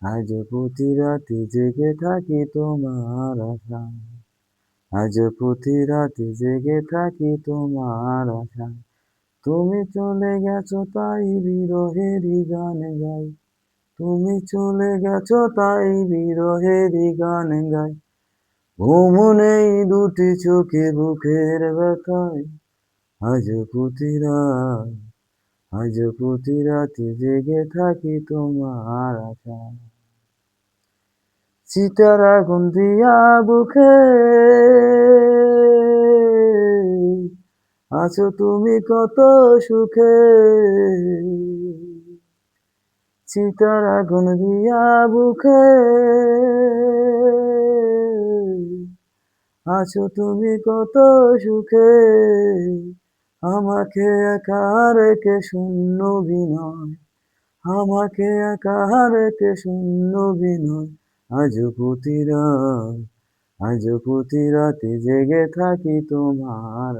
আজ প্রতি রাতে জেগে থাকি তোমার আশায়, আজ প্রতি রাতে জেগে থাকি তোমার আশায়। তুমি চলে গেছো তাই বিরহেরই গান গাই, তুমি চলে গেছো তাই বিরহেরই গান গাই। ঘুম নেই দুটি চোখে বুকের ব্যথায়, আজ প্রতি রাত, আজ প্রতি রাতে জেগে থাকি তোমার আশায়। চিতার আগুন দিয়া বুকে আছো তুমি কত সুখে, চিতার আগুন দিয়া বুকে আছো তুমি কত সুখে। আমাকে একা রেখে শূন্য বিনয়, আমাকে একা রেখে শূন্য বিনয়। আজ প্রতি রাত, আজ প্রতি রাতে জেগে থাকি তোমার